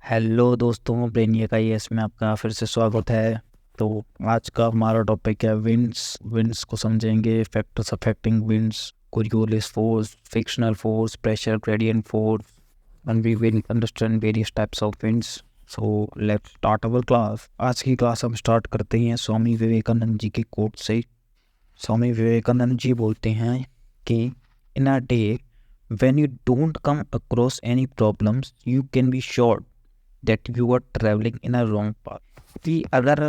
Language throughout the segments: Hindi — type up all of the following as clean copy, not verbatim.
हेलो दोस्तों, ब्रेनिया का ये में आपका फिर से स्वागत है। तो आज का हमारा टॉपिक है विंड्स को समझेंगे, factors affecting winds, Coriolis force, frictional force, pressure gradient force, and we will understand various types of winds. So let's start our class. आज की क्लास हम स्टार्ट करते हैं स्वामी विवेकानंद जी के कोट से। स्वामी विवेकानंद जी बोलते हैं कि in a day when you don't come across any problems you can be sure that you are traveling in a wrong path। कि अगर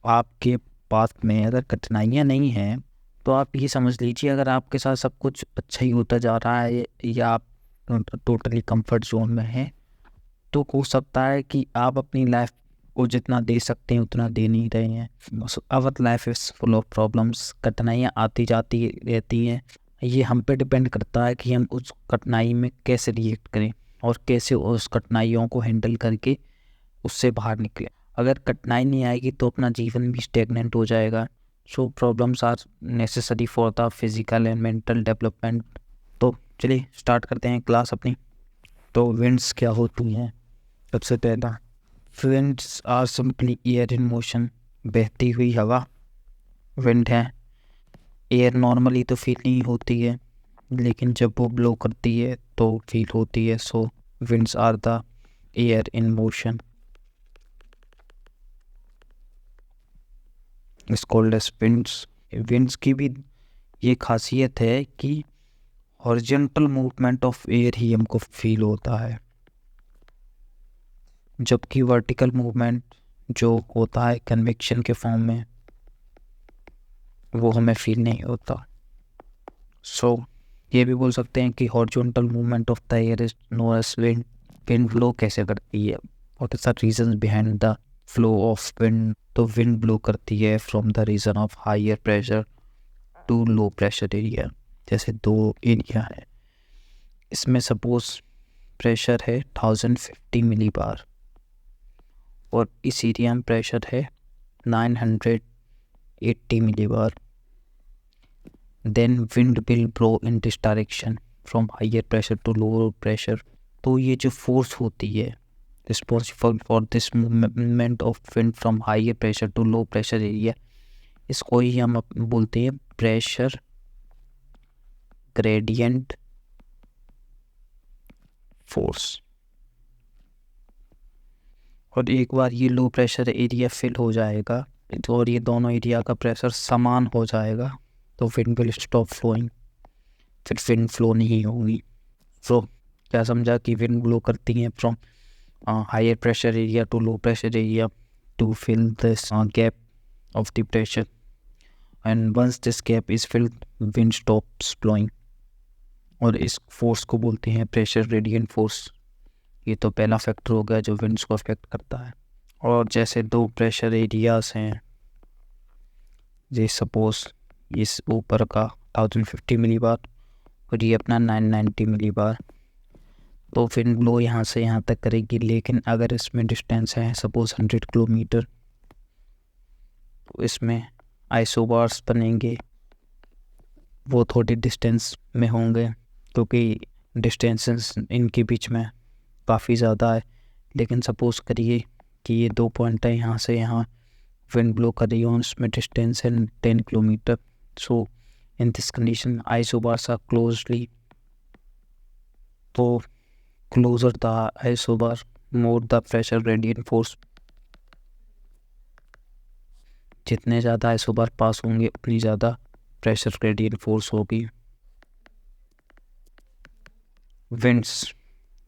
आपके पास में अगर कठिनाइयाँ नहीं हैं तो आप ये समझ लीजिए अगर आपके साथ सब कुछ अच्छा ही होता जा रहा है या आप टोटली कंफर्ट जोन में हैं, तो हो सकता है कि आप अपनी लाइफ को जितना दे सकते हैं उतना दे नहीं रहे हैं। Our life is full of problems. कठिनाइयाँ आती जाती रहती हैं। ये हम पे डिपेंड करता है कि हम उस कठिनाई में कैसे रिएक्ट करें और कैसे उस कठिनाइयों को हैंडल करके उससे बाहर निकलें। अगर कठिनाई नहीं आएगी तो अपना जीवन भी स्टेगनेंट हो जाएगा। So problems are necessary for the physical and mental development. तो चलिए स्टार्ट करते हैं क्लास अपनी। तो विंड्स क्या होती हैं? सबसे पहला, winds are simply air in motion, बहती हुई हवा विंड है। एयर नॉर्मली तो फील नहीं होती है, लेकिन जब वो ब्लो करती है तो फील होती है। So winds are the air in motion, is called as winds. Winds की भी ये खासियत है कि हॉरिजॉन्टल मूवमेंट ऑफ एयर ही हमको फील होता है, जबकि वर्टिकल मूवमेंट जो होता है कन्वेक्शन के फॉर्म में वो हमें फील नहीं होता। सो ये भी बोल सकते हैं कि horizontal movement of the air is known as wind. Wind flow कैसे करती है? What is the reasons behind the flow of wind? तो विंड ब्लो करती है from the region of higher pressure to low pressure area. जैसे दो एरिया है, इसमें सपोज प्रेशर है 1050 मिलीबार और इस एरिया में प्रेशर है 980 millibar. Then wind will blow in this direction from higher pressure to lower pressure. तो ये जो फोर्स होती है responsible for this movement of wind from higher pressure to low pressure area, इसको ही हम बोलते हैं प्रेशर ग्रेडियंट फोर्स। और एक बार ये लो प्रेशर एरिया फिल हो जाएगा और ये दोनों एरिया का प्रेशर समान हो जाएगा तो विंड विल स्टॉप फ्लोइंग, फिर विंड फ्लो नहीं होगी। सो क्या समझा कि विंड ब्लो करती है from higher pressure area to low pressure area to fill this gap of the pressure, and once this gap is filled wind stops blowing. और इस फोर्स को बोलते हैं प्रेशर ग्रेडियंट फोर्स। ये तो पहला फैक्टर हो गया जो विंड्स को अफेक्ट करता है। और जैसे दो प्रेशर एरियाज हैं, जैसे सपोज इस ऊपर का 1050 मिलीबार और ये अपना 990 मिलीबार, तो विंड ब्लो यहाँ से यहाँ तक करेगी। लेकिन अगर इसमें डिस्टेंस है सपोज 100 किलोमीटर, तो इसमें आइसोबार्स बनेंगे, वो थोड़ी डिस्टेंस में होंगे क्योंकि डिस्टेंसेस इनके बीच में काफ़ी ज़्यादा है। लेकिन सपोज़ करिए कि ये 2 पॉइंट है, यहाँ से यहाँ विंड ब्लो कर रही है, उसमें डिस्टेंस है 10 kilometre. So in this condition isobars are closely, तो closer the isobar more the pressure gradient force. जितने ज़्यादा आइसोबार पास होंगे उतनी ज़्यादा प्रेशर ग्रेडियंट फोर्स होगी।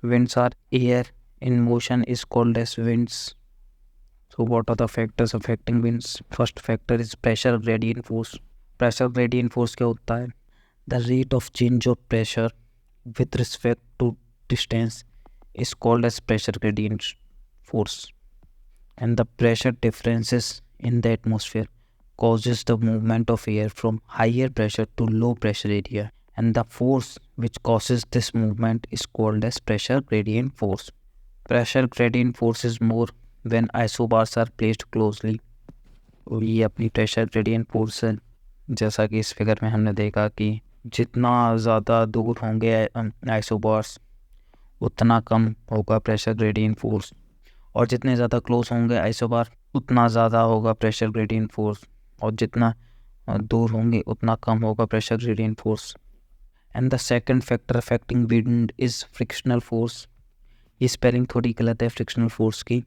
Winds are air in motion is called as winds. So what are the factors affecting winds? First factor is pressure gradient force. Pressure gradient force क्या होता है? The rate of change of pressure with respect to distance is called as pressure gradient force. And the pressure differences in the atmosphere causes the movement of air from higher pressure to low pressure area. And the force which causes this movement is called as pressure gradient force. Pressure gradient force is more when isobars are placed closely. और ये अपनी pressure gradient force है, जैसा कि इस फिगर में हमने देखा कि जितना ज़्यादा दूर होंगे आइसोबार्स उतना कम होगा प्रेशर ग्रेडियंट फोर्स। और जितने ज़्यादा क्लोज होंगे आइसोबार उतना ज़्यादा होगा प्रेशर ग्रेडियंट फोर्स, और जितना दूर होंगे उतना कम होगा pressure gradient force. And the second factor affecting wind is frictional force. ये स्पेलिंग थोड़ी गलत है फ्रिक्शनल फोर्स की,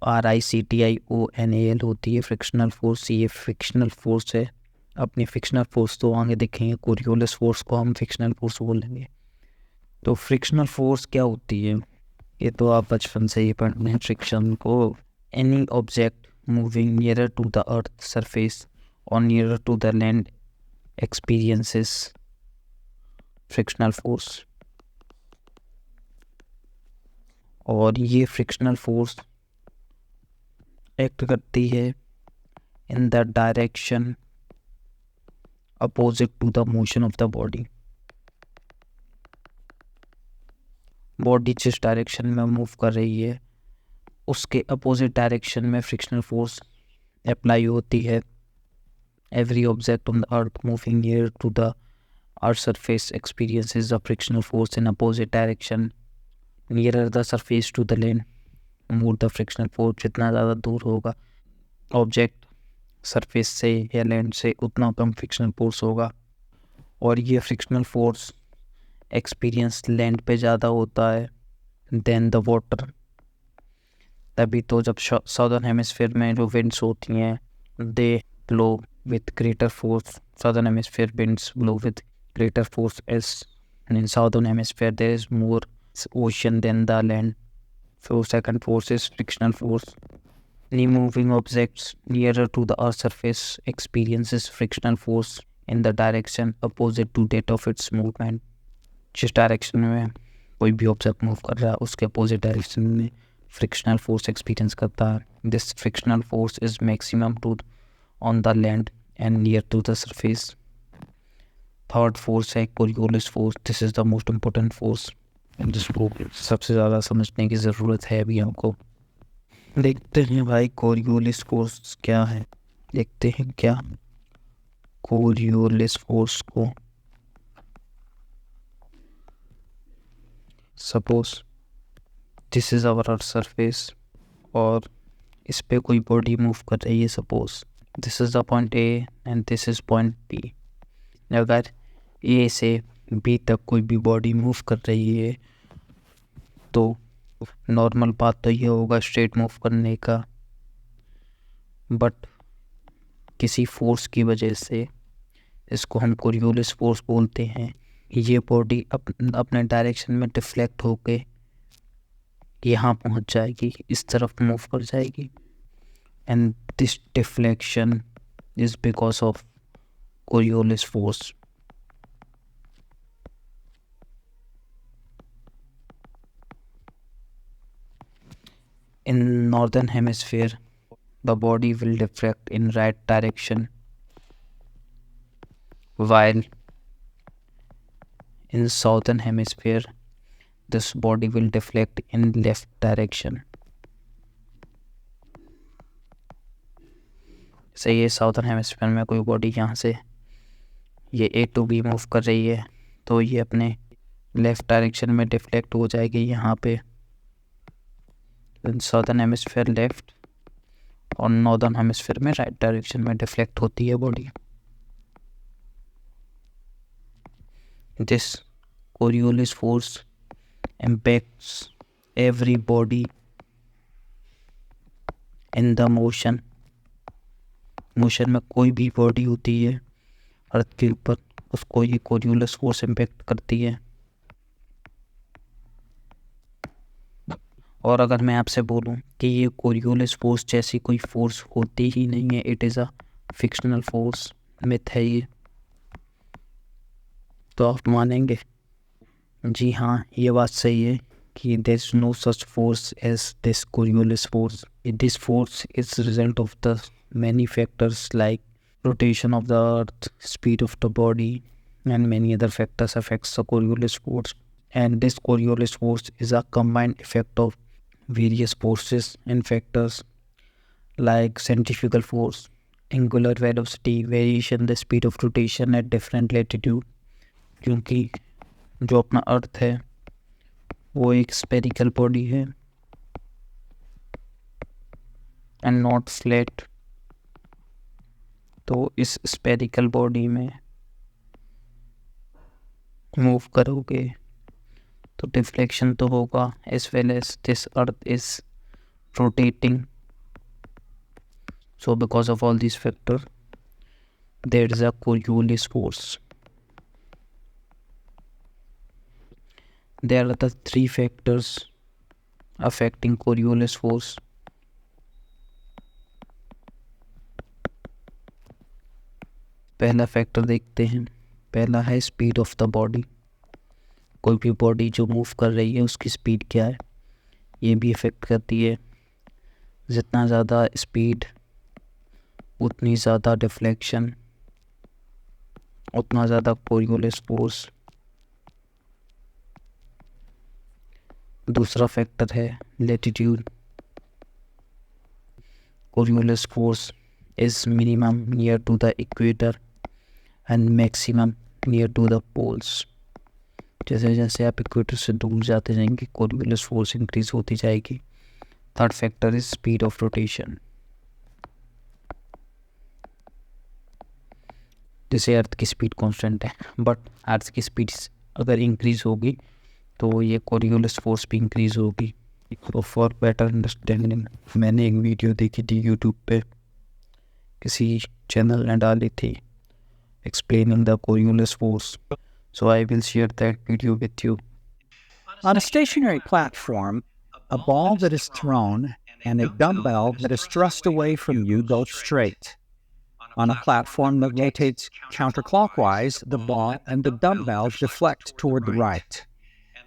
FRICTIONAL होती है फ्रिक्शनल फोर्स। ये फ्रिक्शनल फोर्स है। अपनी फ्रिक्शनल फोर्स तो आगे देखेंगे, कोरियोलिस फोर्स को हम फ्रिक्शनल फोर्स बोलेंगे। तो फ्रिक्शनल फोर्स क्या होती है, ये तो आप बचपन से ही पढ़ते हैं फ्रिक्शन को। Any object moving nearer to the earth surface और nearer to the land experiences frictional force. और ये फ्रिक्शनल फोर्स एक्ट करती है in the direction opposite to the motion of the body. Body जिस डायरेक्शन में मूव कर रही है उसके अपोजिट डायरेक्शन में फ्रिक्शनल फोर्स अप्लाई होती है। Every object on the earth moving near to the earth surface experiences the frictional force in opposite direction nearer the surface to the land more the frictional force. जितना ज़्यादा दूर होगा ऑब्जेक्ट सरफेस से या लैंड से उतना कम फ्रिक्शनल फोर्स होगा। और ये फ्रिक्शनल फोर्स एक्सपीरियंस लैंड पे ज़्यादा होता है देन द वाटर। तभी तो जब साउदर्न हेमिस्फीयर में जो विंड्स होती हैं they blow with greater force. Southern hemisphere winds blow with greater force as in southern hemisphere there is more ocean than the land. So second force is frictional force. Any moving objects nearer to the earth's surface experiences frictional force in the direction opposite to that of its movement. जिस डायरेक्शन में कोई भी ऑब्जेक्ट मूव कर रहा है उसके अपोजिट डायरेक्शन में फ्रिक्शनल फोर्स एक्सपीरियंस करता है। This frictional force is maximum to on the land and near to the surface. Third force है Coriolis force. This is the most important force जिसको सबसे ज़्यादा समझने की ज़रूरत है अभी हमको। देखते हैं भाई कोरियोलिस फोर्स क्या है, देखते हैं क्या कोरियोलिस फोर्स को। Suppose this is our earth surface और इस पे कोई बॉडी मूव कर रही है। Suppose this is the point A and this is point B. अगर ए से बी तक कोई भी बॉडी मूव कर रही है तो नॉर्मल बात तो ये होगा स्ट्रेट मूव करने का, बट किसी फोर्स की वजह से, इसको हम कोरियोलिस फोर्स बोलते हैं, ये बॉडी अपने डायरेक्शन में डिफ्लेक्ट होके यहाँ पहुँच जाएगी, इस तरफ मूव कर जाएगी। And this deflection is because of Coriolis force. In northern hemisphere, the body will deflect in right direction, while in southern hemisphere, this body will deflect in left direction. सही है, साउथर्न हेमिस्फीयर में कोई बॉडी यहाँ से ये A to B मूव कर रही है तो ये अपने लेफ्ट डायरेक्शन में डिफ्लेक्ट हो जाएगी यहाँ पे। साउथर्न हेमिस्फीयर लेफ्ट और नॉर्दर्न हेमिस्फीयर में राइट डायरेक्शन में डिफ्लेक्ट होती है body. This Coriolis force impacts every body in the motion में कोई भी बॉडी होती है अर्थ के ऊपर उसको ये कोरियोलिस फोर्स इम्पैक्ट करती है। और अगर मैं आपसे बोलूं कि ये कोरियोलिस फोर्स जैसी कोई फोर्स होती ही नहीं है, it is a fictional force, myth है ये, तो आप मानेंगे? जी हाँ, ये बात सही है कि there is no such force as this Coriolis force. This force is result of the many factors like rotation of the earth, speed of the body and many other factors affects the Coriolis force. And this Coriolis force is a combined effect of various forces and factors like centrifugal force, angular velocity, variation the speed of rotation at different latitude। क्योंकि जो अपना अर्थ है वो एक स्पेरिकल बॉडी है एंड नॉट फ्लैट। तो इस स्पेरिकल बॉडी में मूव करोगे तो डिफ्लेक्शन तो होगा, as well as this earth is rotating. So because of all these factors, there is a Coriolis force. There are the three factors affecting Coriolis force. पहला फैक्टर देखते हैं. पहला है स्पीड ऑफ द बॉडी. कोई भी बॉडी जो मूव कर रही है उसकी स्पीड क्या है, ये भी इफेक्ट करती है. जितना ज़्यादा स्पीड उतनी ज़्यादा डिफ्लेक्शन, उतना ज़्यादा कोरियोलिस फोर्स. दूसरा फैक्टर है latitude. Coriolis force is minimum near to the equator and maximum near to the poles. जैसे जैसे आप इक्वेटर से दूर जाते जाएंगे कोरियोलिस फोर्स इंक्रीज होती जाएगी. Third factor is speed of rotation. जैसे अर्थ की स्पीड कांस्टेंट है, बट अर्थ की स्पीड अगर इंक्रीज होगी तो ये कोरियोलिस फोर्स भी इंक्रीज होगी. फॉर बेटर अंडरस्टैंडिंग मैंने एक वीडियो देखी थी यूट्यूब पे, किसी चैनल ने डाली थी explaining the Coriolis force. So I will share that video with you. On a stationary platform, a ball that is thrown and a dumbbell that is thrust away from you go straight. On a platform that rotates counterclockwise, the ball and the dumbbell deflect toward the right.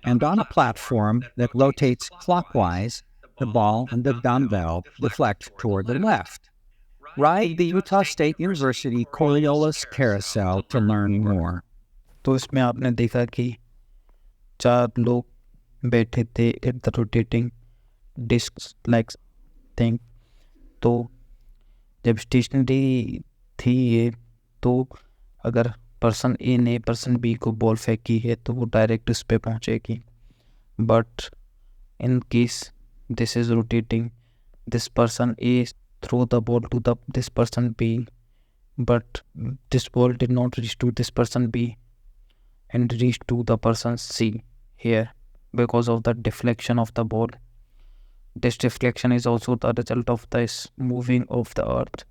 And on a platform that rotates clockwise, the ball and the dumbbell deflect toward the left. Ride the Utah State University Coriolis Carousel to learn more. तो इसमें आपने देखा कि 4 लोग बैठे थे at the rotating disc like thing. तो जब स्टेशनरी थी ये, तो अगर पर्सन ए ने पर्सन बी को बॉल फेंकी है तो वो डायरेक्ट उस पर पहुँचेगी. But in case this is rotating, this person A throw the ball to the this person B, but this ball did not reach to this person B and reach to the person C here because of the deflection of the ball. This deflection is also the result of this moving of the earth.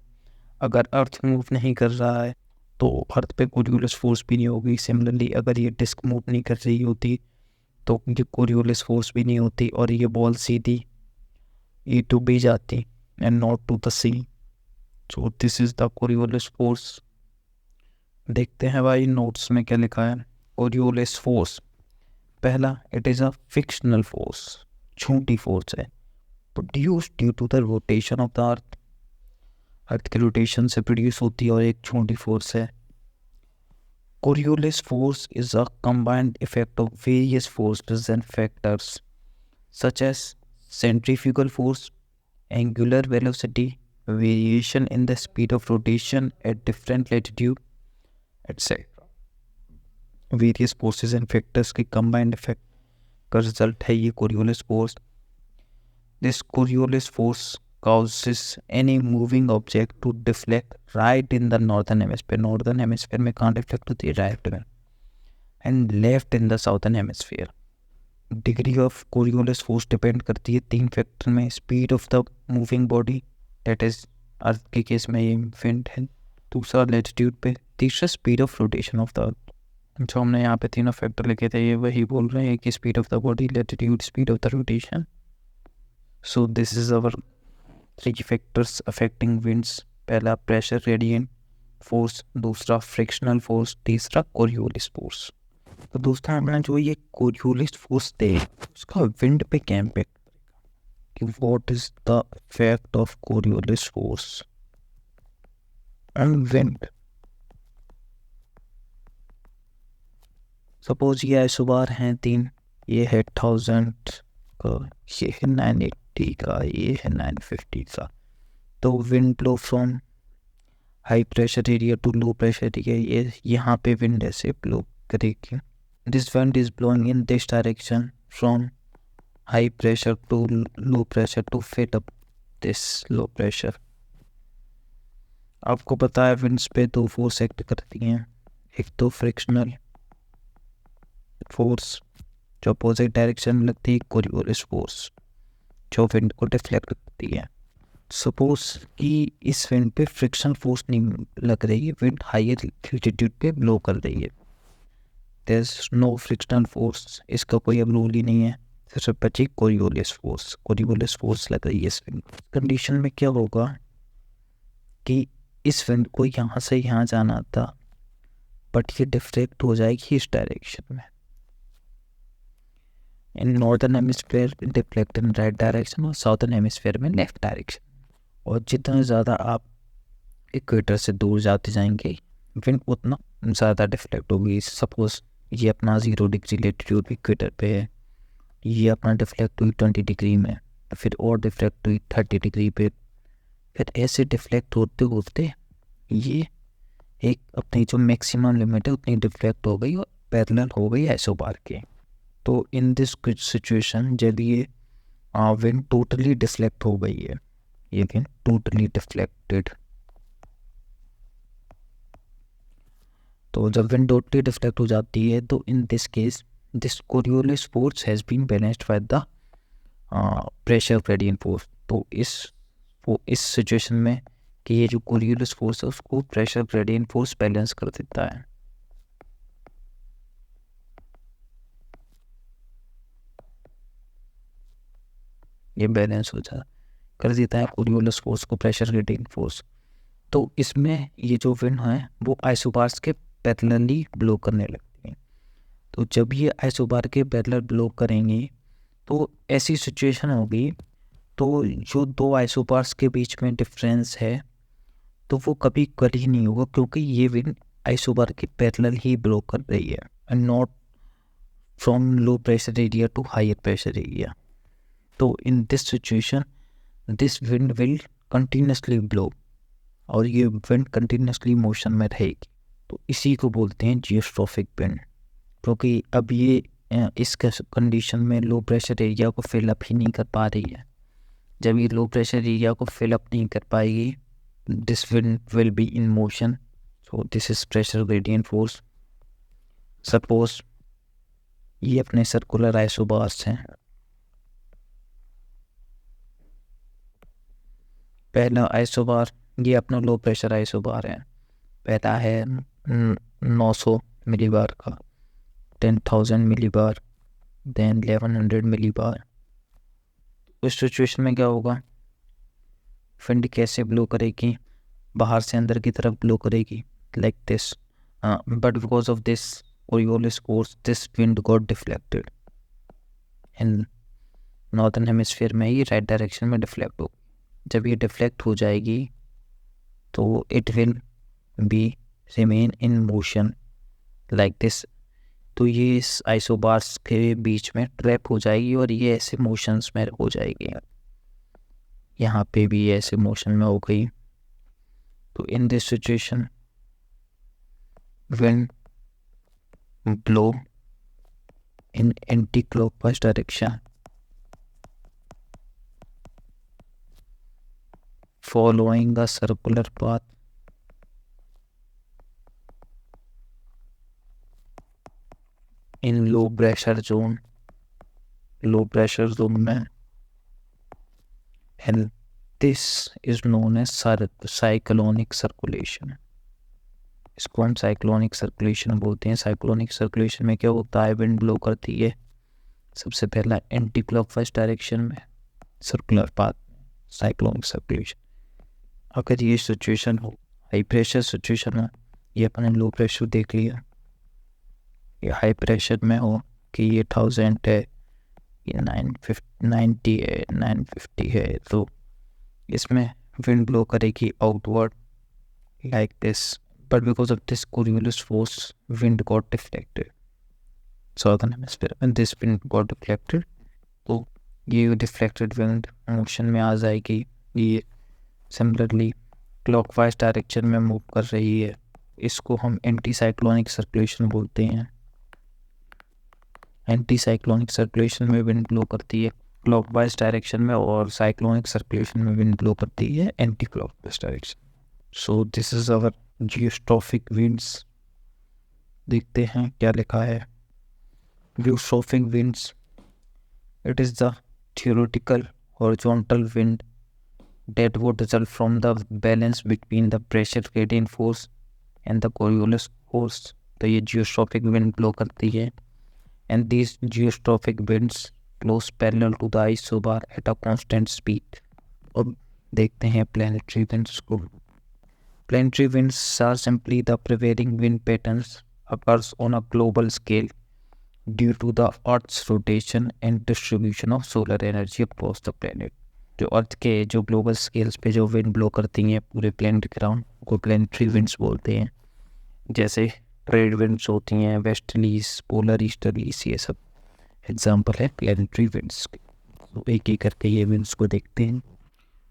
अगर अर्थ मूव नहीं कर रहा है तो अर्थ पे कोरियोलिस फोर्स भी नहीं होगी. सिमिलरली अगर ये डिस्क मूव नहीं कर रही होती तो ये कोरियोलिस फोर्स भी नहीं होती और ये ball Sidhi E to B जाती and not to the C. So this is the Coriolis force. देखते हैं भाई नोट्स में क्या लिखा है. कोरियोलिस फोर्स पहला, it is a fictional force, छोटी फोर्स है, produce due to the rotation of the earth. Earth के रोटेशन से प्रोड्यूस होती है और एक छोटी फोर्स है. Coriolis force is a combined effect of various forces and factors such as centrifugal force, angular velocity, variation in the speed of rotation at different latitude etcetera. Various forces and factors के कंबाइंड इफेक्ट का रिजल्ट है ये Coriolis force. This Coriolis force causes any moving object to deflect right in the northern hemisphere. Northern hemisphere में कहाँ डिफ्लेक्ट होती है, राइट में, and left in the southern hemisphere. Degree of Coriolis force depend करती है 3 फैक्टर में. Speed of the moving body, that is earth के केस में ये विंड है. दूसरा लैटिट्यूड पे. तीसरा speed of rotation of the अर्थ. जो हमने यहाँ पे 3 फैक्टर लिखे थे ये वही बोल रहे हैं कि speed of the body, latitude, speed of the rotation. So this is our 3 factors affecting winds. पहला प्रेशर ग्रेडियंट फोर्स, दूसरा फ्रिक्शनल फोर्स, तीसरा कोरियोलिस फोर्स. तो दोस्तों हमने जो ये कोरियोलिस फोर्स थे उसका विंड पे क्या इम्पैक्ट करेगा, कि what is the effect of Coriolis force and wind. Suppose ये आइसोबार हैं 3, ये है 1000 का, ये है 980 का, ये है 950 का. तो wind blow from high pressure area to low pressure area, ये यहाँ पे विंड ऐसे ब्लो करेगी. This wind is blowing in this direction from high pressure to low pressure to fit up this low pressure. आपको पता है विंड्स पे दो फोर्स एक्ट करती हैं, एक तो फ्रिक्शनल फोर्स जो अपोजिट डायरेक्शन में लगती है, कोरियोलिस फोर्स जो विंड को डिफ्लेक्ट करती है। सपोज कि इस विंड पे फ्रिक्शनल फोर्स नहीं लग रही है, विंड हायर एल्टीट्यूड पे ब्लो कर रही है, there is no frictional force, इसका कोई अब रूल ही नहीं है, सिर्फ बची कोरियोलिस फोर्स। कोरियोलिस फोर्स लग रही है इस विंड। कंडीशन में क्या होगा कि इस विंड को यहाँ से यहाँ जाना था, बट ये डिफ्लेक्ट हो जाएगी इस डायरेक्शन में। In northern hemisphere deflect in right direction और साउदर्न हेमिस्फीयर में लेफ्ट डायरेक्शन। और जितना ज़्यादा आप इक्वेटर से दूर जाते जाएंगे विंड उतना ज़्यादा डिफ्लेक्ट होगी। सपोज ये अपना 0 डिग्री लेटीट्यूड इक्वेटर पे है, ये अपना डिफ्लेक्ट हुई 20 डिग्री में, फिर और डिफ्लेक्ट हुई 30 डिग्री पे, फिर ऐसे डिफ्लेक्ट होते होते ये एक अपनी जो मैक्सिमम लिमिट है उतनी डिफ्लेक्ट हो गई और पैरेलल हो गई आइसोबार के। तो इन दिस सिचुएशन जब ये विंड टोटली डिफ्लेक्ट हो गई है, ये विंड टोटली डिफ्लेक्टेड, तो जब विंड टोटली डिफ्लेक्ट हो जाती है तो in this case this Coriolis force has been balanced by the pressure gradient force. तो इस सिचुएशन में कि ये जो कोरियोलिस फोर्स है उसको प्रेशर ग्रेडियंट फोर्स बैलेंस कर देता है। ये बैलेंस हो जा कर देता है कोरियोलिस फोर्स को प्रेशर ग्रेडियंट फोर्स। तो इसमें ये जो विंड है वो आइसोबार्स के पैरेलली ब्लो करने लगती है। तो जब ये आइसोबार के पैरेलल ब्लो करेंगी तो ऐसी सिचुएशन होगी, तो जो दो आइसोबार्स के बीच में डिफरेंस है तो वो कभी इक्वल ही नहीं होगा, क्योंकि ये विंड आइसोबार के पैरेलल ही ब्लो कर रही है and not from low pressure area to higher pressure area. तो in this situation this wind will continuously blow और ये विंड कंटिन्यूसली मोशन में रहेगी। तो इसी को बोलते हैं जियोस्ट्रोफिक विंड, क्योंकि अब ये इस कंडीशन में लो प्रेशर एरिया को फिल अप ही नहीं कर पा रही है। जब ये लो प्रेशर एरिया को फिल अप नहीं कर पाएगी this wind will be in motion. So this is pressure gradient force. Suppose ये अपने सर्कुलर आइसोबार्स हैं, पहला आइसोबार ये अपना लो प्रेशर आइसोबार है, पहला है 900 मिलीबार का, 10,000 मिलीबार, देन 1100 मिलीबार। उस सिचुएशन में क्या होगा, विंड कैसे ब्लो करेगी, बाहर से अंदर की तरफ ब्लो करेगी like this, but because of this Coriolis force this wind got deflected in northern hemisphere में ही राइट डायरेक्शन में डिफ्लेक्ट हो। जब ये डिफ्लेक्ट हो जाएगी तो it will be remain in motion like this. तो ये इस आइसोबार्स के बीच में ट्रैप हो जाएगी और ये ऐसे मोशंस में हो जाएगी, यहाँ पे भी ऐसे मोशन में हो गई। तो in this situation wind blow in anti clockwise direction following a circular path in low pressure zone में, and this is known as cyclonic circulation। इसको हम साइक्लोनिक सर्कुलेशन बोलते हैं। साइक्लोनिक सर्कुलेशन में क्या होता है, विंड ब्लो करती है सबसे पहला एंटी क्लॉकवाइज डायरेक्शन में सर्कुलर पाथ, साइक्लोनिक सर्कुलेशन। अगर ये सिचुएशन हो हाई प्रेशर सिचुएशन में, ये अपने लो प्रेशर देख लिया, ये हाई प्रेशर में हो कि ये 1000 है, ये 990 है, 950 है, तो इसमें विंड ब्लो करेगी outward like this, but because of this Coriolis force wind got deflected southern hemisphere and this wind got deflected. तो ये डिफ्लेक्टेड विंड मोशन में आ जाएगी, ये सिमिलरली क्लॉकवाइज डायरेक्शन में मूव कर रही है, इसको हम एंटी साइक्लोनिक सर्कुलेशन बोलते हैं। एंटी साइक्लोनिक सर्कुलेशन में विंड ब्लो करती है क्लॉकवाइज डायरेक्शन में, और साइक्लोनिक सर्कुलेशन में विंड ब्लो करती है anti clockwise direction. So this is our geostrophic winds. देखते हैं क्या लिखा है। Geostrophic winds, it is the theoretical horizontal wind that would result from the balance between the pressure gradient force and the Coriolis force। तो ये geostrophic wind blow करती है, and these geostrophic winds blows parallel to the isobar at a constant speed। अब देखते हैं planetary winds को। Planetary winds are simply the prevailing wind patterns occurs on a global scale due to the Earth's rotation and distribution of solar energy across the planet। जो अर्थ के जो ग्लोबल स्केल्स पे जो विंड ब्लो करती हैं पूरे प्लेनेट के अराउंड को प्लेनेटरी विंड्स बोलते हैं। जैसे ट्रेड विंड्स होती हैं, वेस्टर्लीज, पोलर ईस्टर्लीज, ये सब एग्जांपल है प्लेनेटरी विंड्स के। तो एक एक करके ये विंड्स को देखते हैं।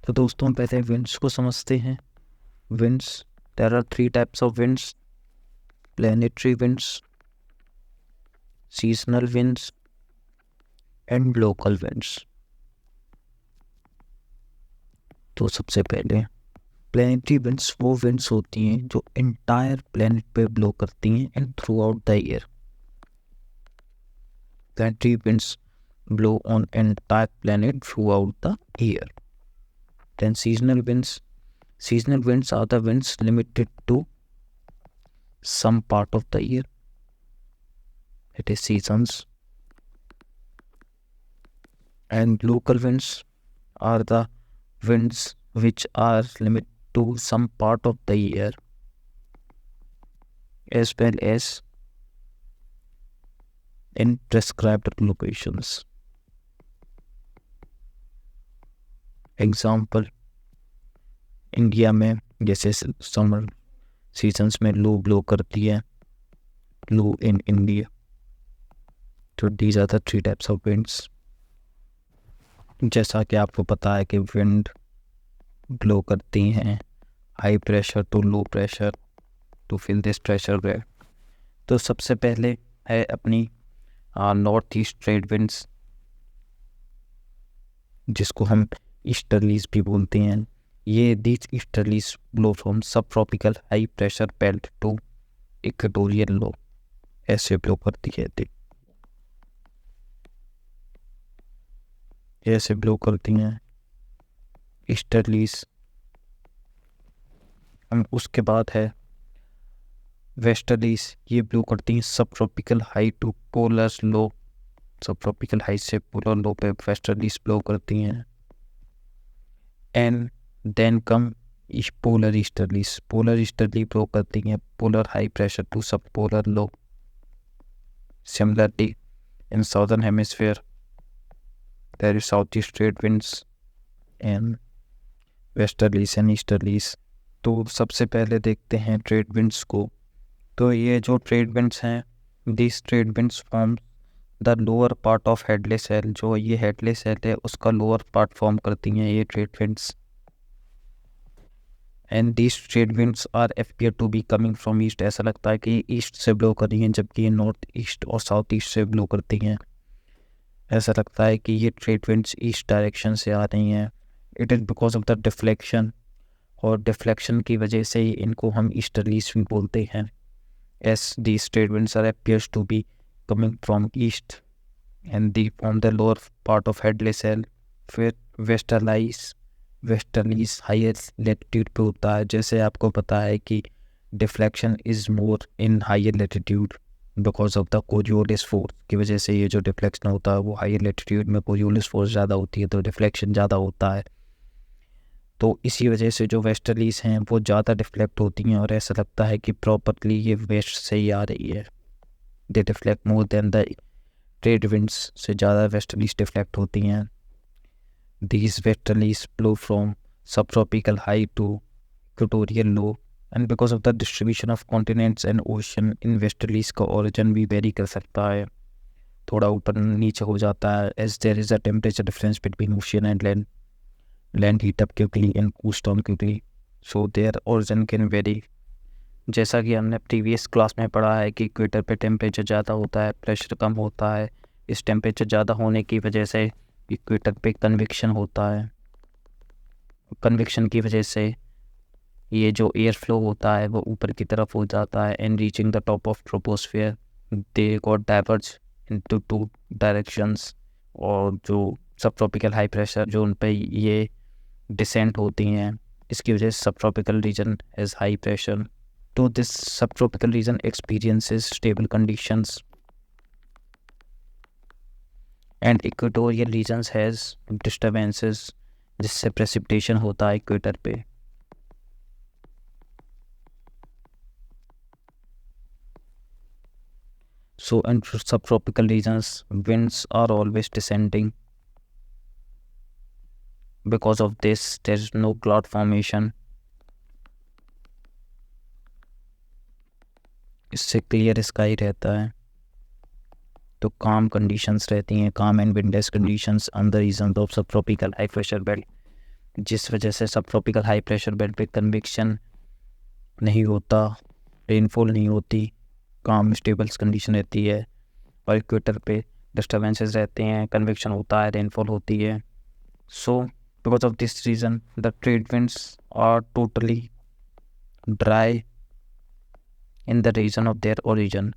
तो दोस्तों पहले विंड्स को समझते हैं। Winds, there are 3 types of winds: planetary winds, seasonal winds and local winds. तो सबसे पहले प्लेनेटरी विंड्स वो विंड्स होती हैं जो इंटायर प्लेनेट पे ब्लो करती हैं and throughout the year. Planetary winds blow on entire planet throughout the year. Then seasonal winds, seasonal winds are the winds limited to some part of the year, it is seasons। and local winds are the winds which are limited to some part of the year as well as in prescribed locations। Example, India में जैसे समर सीजन्स में लू ब्लो करती है, लू इन इंडिया। तो these are the 3 types of winds. जैसा कि आपको पता है कि विंड ब्लो करती हैं high pressure to low pressure to fill this pressure grade. तो सबसे पहले है अपनी नॉर्थ ईस्ट ट्रेड विंड्स, जिसको हम ईस्टर्लीज भी बोलते हैं। ये these easterlies blow from sub tropical high pressure belt to equatorial low, ऐसे ब्लो करती है, ऐसे ब्लो करती हैं ईस्टर्लीज। उसके बाद है वेस्टर्लीज, ये ब्लो करती हैं sub tropical high to polar low, sub tropical high से पोलर लो पे वेस्टर्लीज ब्लो करती हैं। And then come polar easterlies, polar easterly blow करती हैं polar high pressure to sub polar low. Similarly in southern hemisphere there is south east trade winds and westerlies and easterlies. तो सबसे पहले देखते हैं ट्रेड विंड्स को। तो ये जो ट्रेड विंड्स हैं, this trade winds form the lower part of headless cell, जो ये हेडलेस सेल है उसका लोअर पार्ट फॉर्म करती हैं ये trade winds. And this trade winds are appear to be coming from east, ऐसा लगता है कि ईस्ट से ब्लो कर रही हैं, जबकि ये नॉर्थ ईस्ट और साउथ ईस्ट से ब्लो करती हैं। ऐसा लगता है कि ये ट्रेड विंड्स ईस्ट डायरेक्शन से आ रही हैं। It is because of the deflection, और डिफ्लेक्शन की वजह से ही इनको हम ईस्टर्लीज भी बोलते हैं। As these trade winds are appears to be coming from east and they form the lower part of headless cell। फिर वेस्टर्लीज हायर लेटिट्यूड पे होता है। जैसे आपको पता है कि deflection is more in higher latitude because of the Coriolis force की वजह से ये जो डिफ्लेक्शन होता है वो हायर लेटिट्यूड में कोरियोलिस फोर्स ज़्यादा होती है, तो डिफ्लेक्शन ज़्यादा होता है। तो इसी वजह से जो वेस्टर्लीज हैं वो ज़्यादा डिफ्लेक्ट होती हैं और ऐसा लगता है कि प्रॉपरली ये वेस्ट से ही आ रही है। They deflect more than the trade winds, से ज़्यादा वेस्टर्लीज डिफ्लेक्ट होती हैं। These westerlies blow from sub tropical high to equatorial low and because of the distribution of continents and ocean in westerlies का ओरिजिन भी वेरी कर सकता है, थोड़ा ऊपर नीचे हो जाता है। As there is a temperature difference between ocean and land heat up quickly and cools down quickly, so there origin can very. जैसा कि हमने प्रीवियस क्लास में पढ़ा है कि इक्वेटर पे टेम्परेचर ज़्यादा होता है, प्रेशर कम होता है। इस टेम्परेचर ज़्यादा होने की वजह से इक्वेटर पे कन्वेक्शन होता है, कन्वेक्शन की वजह से ये जो एयर फ्लो होता है वो ऊपर की तरफ हो जाता है and reaching the top of troposphere they got diverge into two directions. और जो सब ट्रॉपिकल हाई प्रेशर जो उन पे ये डिसेंट होती हैं, इसकी वजह से sub tropical region has high pressure. तो this sub tropical region experiences stable conditions and equatorial regions has disturbances, जिससे प्रेसिपिटेशन होता है इक्वेटर पे। So in subtropical regions, winds are always descending. Because of this, there is no cloud formation. इससे क्लियर स्काई रहता है, तो काम कंडीशंस रहती हैं, काम and windless conditions on the region of सब ट्रॉपिकल हाई प्रेशर बेल्ट, जिस वजह से sub tropical high pressure belt पे कन्वेक्शन नहीं होता, रेनफॉल नहीं होती, काम स्टेबल कंडीशन रहती है। और इक्वेटर पे डिस्टर्बेंसेस रहते हैं, कन्वेक्शन होता है, रेनफॉल होती है। So because of this reason the trade winds are totally dry in the region of their origin.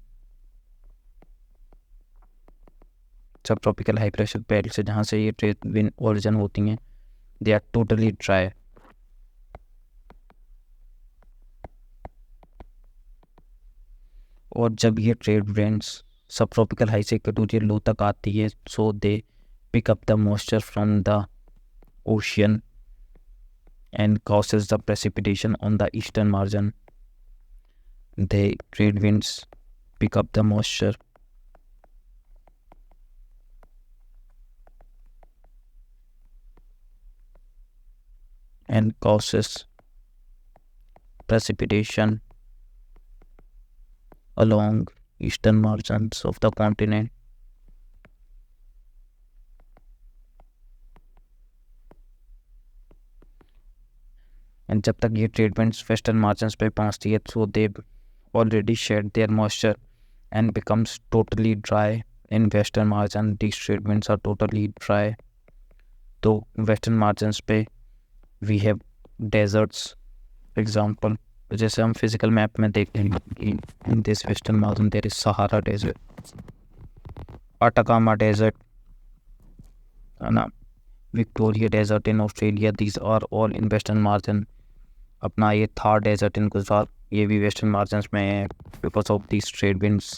Sub tropical high pressure belt से जहाँ से ये ट्रेड विंड ओरिजिन होती हैं, दे आर टोटली ड्राई। और जब ये trade winds sub tropical high से इक्वेटोरियल लो तक आती है, so they pick up the moisture from the ocean and causes the precipitation on the eastern margin. The trade winds pick up the moisture and causes precipitation along eastern margins of the continent. And जब तक ये ट्रेड विंड्स वेस्टर्न मार्जिन्स पे पहुंचती है, so they already shed their moisture and becomes totally dry in western margin. These trade winds are totally dry. तो वेस्टर्न मार्जिन्स पे we have deserts, for example, जैसे हम फिजिकल मैप में देखते हैं कि in this western margin there is Sahara desert, Atacama desert, है ना, Victoria desert in Australia, these are all in western margin. अपना ये थार डेजर्ट इन गुजरात, ये भी वेस्टर्न मार्जिन में है because of these trade winds.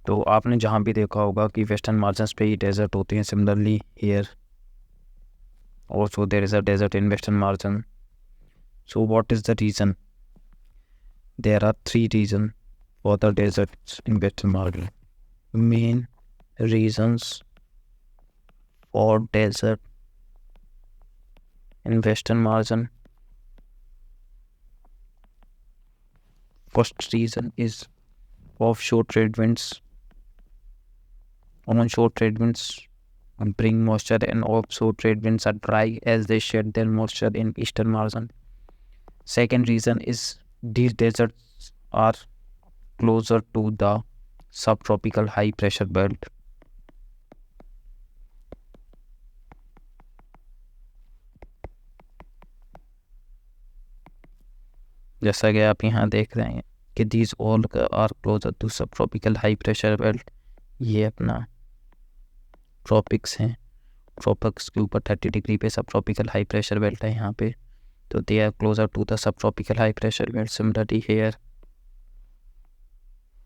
तो आपने जहाँ भी देखा होगा कि वेस्टर्न मार्जिन पे ही डेजर्ट होते हैं। Similarly here also there is a desert in western margin. So what is the reason? There are three reasons for the deserts in western margin. Main reasons for desert in western margin. First reason is offshore trade winds. Onshore trade winds bring moisture and offshore trade winds are dry as they shed their moisture in eastern margin. Second reason is these deserts are closer to the subtropical high pressure belt. जैसा कि आप यहाँ देख रहे हैं कि these all are closer to subtropical high pressure belt. ये अपना ट्रॉपिक्स हैं, ट्रॉपिक्स के ऊपर 30 डिग्री पे सब ट्रॉपिकल हाई प्रेशर बेल्ट है यहाँ पे, तो they are closer to the sub tropical high pressure belt.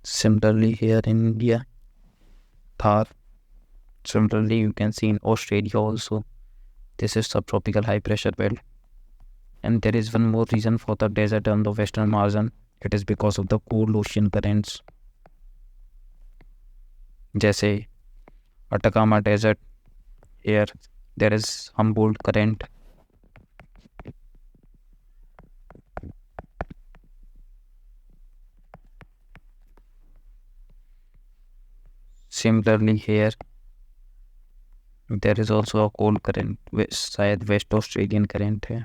Similarly here in India, Thar. Similarly you can see in Australia also, this is subtropical high pressure belt. And there is one more reason for the desert on the western margin. It is because of the cold ocean currents. जैसे Atacama desert, here there is Humboldt current. Similarly here there is also a cold current, शायद वेस्ट ऑस्ट्रेलियन current है।